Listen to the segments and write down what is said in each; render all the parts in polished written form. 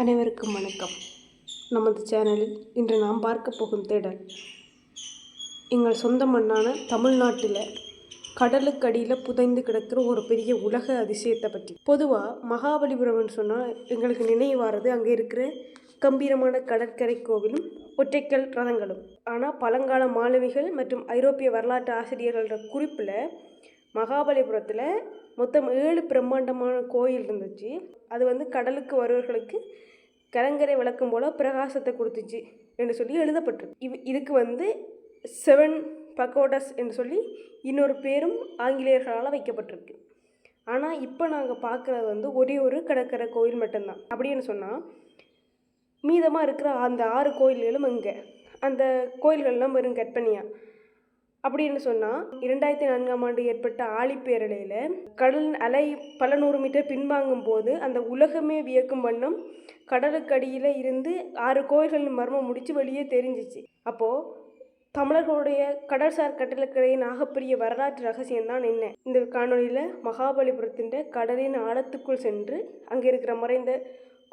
அனைவருக்கும் வணக்கம். நமது சேனலில் இன்று நாம் பார்க்க போகும் தேடல் எங்கள் சொந்த மண்ணான தமிழ்நாட்டில் கடலுக்கடியில் புதைந்து கிடக்கிற ஒரு பெரிய உலக அதிசயத்தை பற்றி. பொதுவாக மகாபலிபுரம்னு சொன்னால் எங்களுக்கு நினைவு வாரது அங்கே இருக்கிற கம்பீரமான கடற்கரை கோவிலும் ஒற்றைக்கல் ரதங்களும். ஆனால் பழங்கால மாலுமிகள் மற்றும் ஐரோப்பிய வரலாற்று ஆசிரியர்களோட குறிப்பில் மகாபலிபுரத்தில் மொத்தம் 7 பிரம்மாண்டமான கோயில் இருந்துச்சு. அது கடலுக்கு வருவர்களுக்கு கலங்கரை விளக்கம் போல் பிரகாசத்தை கொடுத்துச்சு என்று சொல்லி எழுதப்பட்டிருக்கு. இதுக்கு 7 பக்கோடஸ் என்று சொல்லி இன்னொரு பேரும் ஆங்கிலேயர்களால் வைக்கப்பட்டிருக்கு. ஆனால் இப்போ நாங்கள் பார்க்குறது ஒரே ஒரு கடற்கரை கோயில் மட்டும்தான். அப்படின்னு சொன்னால் மீதமாக இருக்கிற அந்த 6 கோயில்களும் இங்கே அந்த கோயில்கள்லாம் வெறும் கற்பனையா. அப்படின்னு சொன்னால் 2004ஆம் ஆண்டு ஏற்பட்ட ஆழிப்பேரலையில் கடல் அலை பல 100 மீட்டர் பின்வாங்கும் போது அந்த உலகமே வியக்கும் வண்ணம் கடலுக்கடியில் இருந்து 6 கோயில்களின் மர்மம் முடித்து வெளியே தெரிஞ்சிச்சு. அப்போது தமிழர்களுடைய கடல்சார் கட்டளக்கரையின் ஆகப்பெரிய வரலாற்று ரகசியம்தான் என்ன? இந்த காணொலியில் மகாபலிபுரத்தின் கடலின் ஆழத்துக்குள் சென்று அங்கே இருக்கிற மறைந்த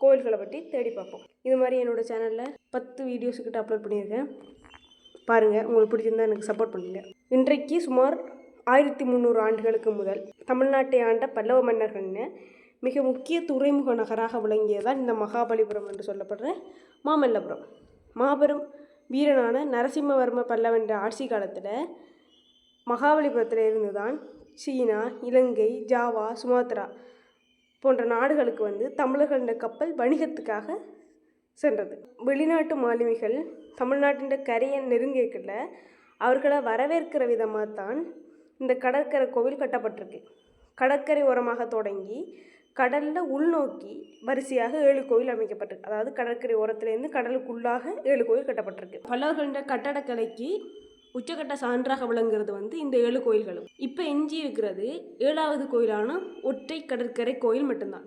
கோயில்களை பற்றி தேடி பார்ப்போம். இது மாதிரி என்னோடய சேனலில் 10 வீடியோஸுக்கிட்ட அப்லோட் பண்ணியிருக்கேன். பாருங்கள், உங்களுக்கு பிடிச்சிருந்தா எனக்கு சப்போர்ட் பண்ணுங்கள். இன்றைக்கு சுமார் 1300 ஆண்டுகளுக்கு முதல் தமிழ்நாட்டை ஆண்ட பல்லவ மன்னர்கள்னு மிக முக்கிய துறைமுக நகராக விளங்கியதான் இந்த மகாபலிபுரம் என்று சொல்லப்படுற மாமல்லபுரம். மாபெரும் வீரனான நரசிம்மவர்ம பல்லவன் ஆட்சி காலத்தில் மகாபலிபுரத்தில் இருந்து தான் சீனா, இலங்கை, ஜாவா, சுமாத்ரா போன்ற நாடுகளுக்கு தமிழர்களின் கப்பல் வணிகத்துக்காக சென்றது. வெளிநாட்டு மாலுமிகள் தமிழ்நாட்டின் கரையை நெருங்கிக்கல அவர்களை வரவேற்கிற விதமாக தான் இந்த கடற்கரை கோவில் கட்டப்பட்டிருக்கு. கடற்கரை ஓரமாக தொடங்கி கடலில் உள்நோக்கி வரிசையாக 7 கோவில் அமைக்கப்பட்டிருக்கு. அதாவது கடற்கரை ஓரத்துலேருந்து கடலுக்குள்ளாக 7 கோவில் கட்டப்பட்டிருக்கு. பல்லவர்களின் கட்டடக்கலைக்கு உச்சக்கட்ட சான்றாக விளங்குறது இந்த 7 கோயில்களும். இப்போ எஞ்சி இருக்கிறது 7வது கோயிலான ஒற்றை கடற்கரை கோயில் மட்டும்தான்.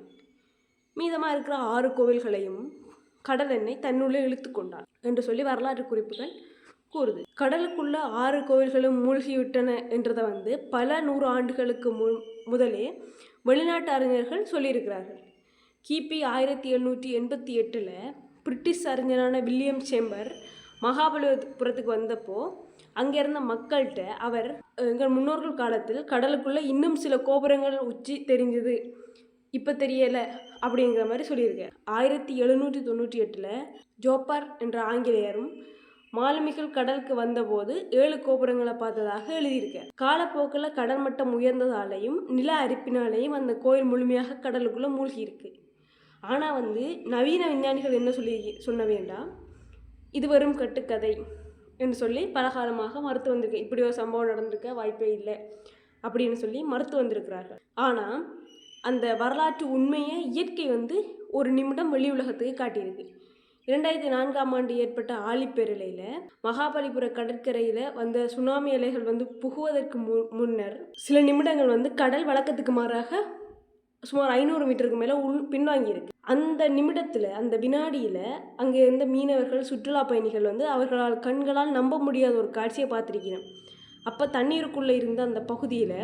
மீதமாக இருக்கிற 6 கோவில்களையும் கடல் எண்ணெய் தன்னுள்ளே இழுத்து கொண்டார் என்று சொல்லி வரலாற்று குறிப்புகள் கூறுது. கடலுக்குள்ள 6 கோவில்களும் மூழ்கிவிட்டன என்றதை பல 100 ஆண்டுகளுக்கு முதலே வெளிநாட்டு அறிஞர்கள் சொல்லியிருக்கிறார்கள். கிபி 1788 பிரிட்டிஷ் அறிஞரான வில்லியம் சேம்பர் மகாபலிபுரத்துக்கு வந்தப்போ அங்கே இருந்த மக்கள்கிட்ட அவர் எங்கள் முன்னோர்கள் காலத்தில் கடலுக்குள்ளே இன்னும் சில கோபுரங்கள் உச்சி தெரிஞ்சது, இப்போ தெரியலை அப்படிங்கிற மாதிரி சொல்லியிருக்கார். 1798 ஜோப்பார் என்ற ஆங்கிலேயரும் மாலுமிகள் கடலுக்கு வந்தபோது 7 கோபுரங்களை பார்த்ததாக எழுதியிருக்கார். காலப்போக்கில் கடல் மட்டம் உயர்ந்ததாலேயும் நில அரிப்பினாலேயும் அந்த கோயில் முழுமையாக கடலுக்குள்ளே மூழ்கி இருக்கு. ஆனால் நவீன விஞ்ஞானிகள் என்ன சொன்ன வேண்டாம், இது வெறும் கட்டுக்கதை என்று சொல்லி பல காலமாக மறுத்து வந்திருக்கு. இப்படி ஒரு சம்பவம் நடந்திருக்க வாய்ப்பே இல்லை அப்படின்னு சொல்லி மறுத்து வந்திருக்கிறார்கள். ஆனால் அந்த வரலாற்று உண்மையை இயற்கை ஒரு நிமிடம் வெளி உலகத்துக்கு காட்டியிருக்கு. 2004ஆம் ஆண்டு ஏற்பட்ட ஆழிப்பேரலையில் மகாபலிபுர கடற்கரையில் வந்த சுனாமி அலைகள் புகுவதற்கு முன்னர் சில நிமிடங்கள் கடல் வழக்கத்துக்கு மாறாக சுமார் 500 மீட்டருக்கு மேலே பின்வாங்கியிருக்கு. அந்த நிமிடத்தில் அந்த வினாடியில் அங்கே இருந்த மீனவர்கள், சுற்றுலா பயணிகள் அவர்களால் கண்களால் நம்ப முடியாத ஒரு காட்சியை பார்த்துருக்கிறேன். அப்போ தண்ணீருக்குள்ளே இருந்த அந்த பகுதியில்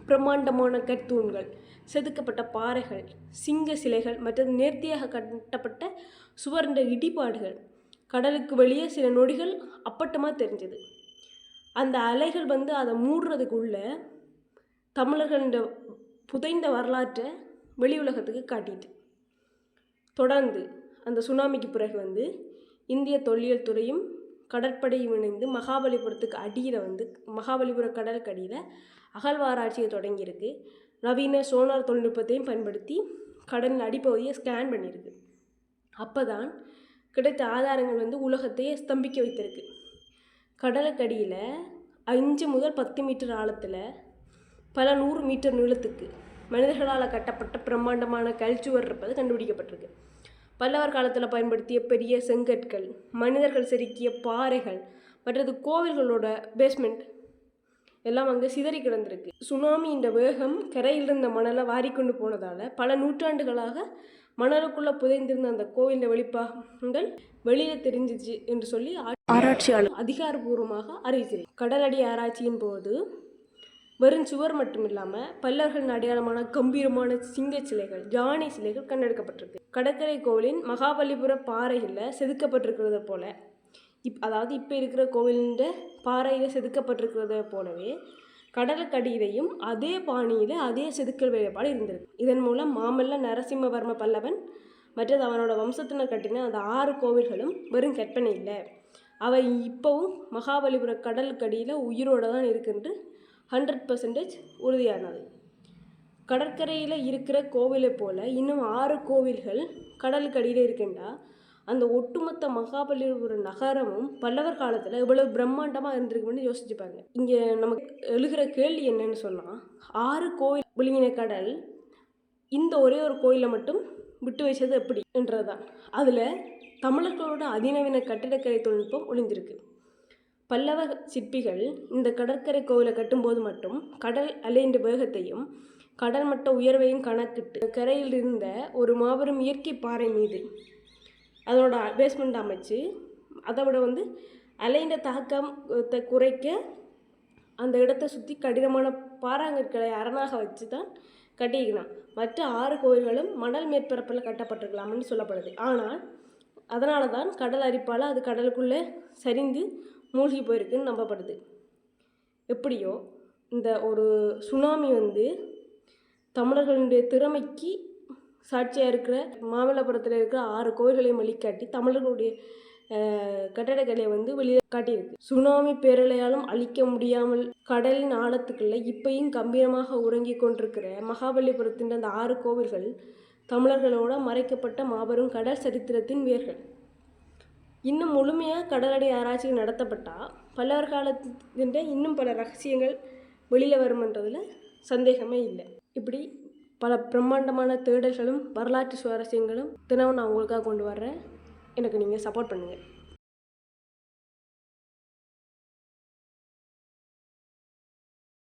பிரம்மாண்டமான கற்தூண்கள், செதுக்கப்பட்ட பாறைகள், சிங்க சிலைகள் மற்றும் நேர்த்தியாக கட்டப்பட்ட சுவர்ந்த இடிபாடுகள் கடலுக்கு வெளியே சில நொடிகள் அப்பட்டமாக தெரிஞ்சது. அந்த அலைகள் அதை மூடுறதுக்குள்ள தமிழர்கள புதைந்த வரலாற்றை வெளி உலகத்துக்கு காட்டிட்டு தொடர்ந்து அந்த சுனாமிக்கு பிறகு இந்திய தொல்லியல் துறையும் கடற்படையும் இணைந்து மகாபலிபுரத்துக்கு அடியில் மகாபலிபுர கடலுக்கு அடியில் அகழ்வாராய்ச்சியை தொடங்கியிருக்கு. நவீன சோனார் தொழில்நுட்பத்தையும் பயன்படுத்தி கடலின் அடிப்பகுதியை ஸ்கேன் பண்ணியிருக்கு. அப்போ தான் கிடைத்த ஆதாரங்கள் உலகத்தையே ஸ்தம்பிக்க வைத்திருக்கு. கடலுக்கடியில் 5 முதல் 10 மீட்டர் ஆழத்தில் பல 100 மீட்டர் நீளத்துக்கு மனிதர்களால் கட்டப்பட்ட பிரம்மாண்டமான கல்ச்சுவர் இருப்பது கண்டுபிடிக்கப்பட்டிருக்கு. பல்லவர் காலத்தில் பயன்படுத்திய பெரிய செங்கற்கள், மனிதர்கள் செதுக்கிய பாறைகள் மற்றது கோவில்களோட பேஸ்மெண்ட் எல்லாம் அங்கே சிதறி கிடந்திருக்கு. சுனாமி இந்த வேகம் கரையில் இருந்த மணலை வாரிக்கொண்டு போனதால் பல நூற்றாண்டுகளாக மணலுக்குள்ளே புதைந்திருந்த அந்த கோவிலின் வெளிப்பாகங்கள் வெளியில் தெரிஞ்சிச்சு என்று சொல்லி ஆராய்ச்சியாளர் அதிகாரப்பூர்வமாக அறிவிக்கிறார். கடலடி ஆராய்ச்சியின் போது வெறும் சுவர் மட்டும் இல்லாமல் பல்லவர்களின் அடையாளமான கம்பீரமான சிங்க சிலைகள், யானை சிலைகள் கண்டெடுக்கப்பட்டிருக்கு. கடற்கரை கோவிலின் மகாபலிபுர பாறைகளில் செதுக்கப்பட்டிருக்கிறத போல அதாவது இப்போ இருக்கிற கோவிலின் பாறையில் செதுக்கப்பட்டிருக்கிறத போலவே கடலுக்கடியிலையும் அதே பாணியில் அதே செதுக்கல் வேலைப்பாடு இருந்திருக்கு. இதன் மூலம் மாமல்ல நரசிம்மவர்ம பல்லவன் மற்றது அவனோட வம்சத்தினர் கட்டின அந்த 6 கோவில்களும் வெறும் கற்பனை இல்லை, அவை இப்போவும் மகாபலிபுர கடலுக்கடியில் உயிரோடு தான் இருக்குன்று 100% உறுதியானது. கடற்கரையில் இருக்கிற கோவிலை போல் இன்னும் 6 கோவில்கள் கடலுக்கடியில் இருக்குண்டா அந்த ஒட்டுமொத்த மகாபலிபுர நகரமும் பல்லவர் காலத்தில் இவ்வளவு பிரம்மாண்டமாக இருந்திருக்குன்னு யோசிச்சு பாருங்க. இங்கே நமக்கு எழுகிற கேள்வி என்னன்னு சொன்னால், 6 கோவில் விழுங்கின கடல் இந்த ஒரே ஒரு கோயிலை மட்டும் விட்டு வச்சது எப்படி என்றது தான். அதில் தமிழர்களோட அதிநவீன கட்டிடக்கலை தொழில்நுட்பம் ஒளிந்திருக்கு. பல்லவ சிற்பிகள் இந்த கடற்கரை கோவிலை கட்டும்போது மட்டும் கடல் அலைன்ற வேகத்தையும் கடல் மட்ட உயர்வையும் கணக்கிட்டு கரையில் இருந்த ஒரு மாபெரும் இயற்கை பாறை மீது அதனோட பேஸ்மெண்ட் அமைச்சு அதை விட அலைன்ற தாக்கத்தை குறைக்க அந்த இடத்தை சுற்றி கடினமான பாறாங்கற்களை அரணாக வச்சு தான் கட்டியிருக்கலாம். மற்ற 6 கோயில்களும் மணல் மேற்பரப்பில் கட்டப்பட்டிருக்கலாம்னு சொல்லப்படுது. ஆனால் அதனால தான் கடல் அரிப்பால் அது கடலுக்குள்ளே சரிந்து மூழ்கி போயிருக்குன்னு நம்பப்படுது. எப்படியோ இந்த ஒரு சுனாமி தமிழர்களுடைய திறமைக்கு சாட்சியாக இருக்கிற மாமல்லபுரத்தில் இருக்கிற 6 கோயில்களையும் வழிகாட்டி தமிழர்களுடைய கட்டடக்கலையை வெளியே காட்டியிருக்கு. சுனாமி பேரலையாலும் அழிக்க முடியாமல் கடலின் ஆழத்துக்குள்ள இப்பையும் கம்பீரமாக உறங்கி கொண்டிருக்கிற மகாபலிபுரத்தின் அந்த 6 கோவில்கள் தமிழர்களோட மறைக்கப்பட்ட மாபெரும் கடல் சரித்திரத்தின் வேர்கள். இன்னும் முழுமையாக கடலடி ஆராய்ச்சி நடத்தப்பட்டால் பல்லவர் காலத்தின் இன்னும் பல ரகசியங்கள் வெளியில் வருமென்றதில் சந்தேகமே இல்லை. இப்படி பல பிரம்மாண்டமான தேடல்களும் வரலாற்று சுவாரஸ்யங்களும் தினமும் நான் உங்களுக்காக கொண்டு வர்றேன். எனக்கு நீங்கள் சப்போர்ட் பண்ணுங்கள்.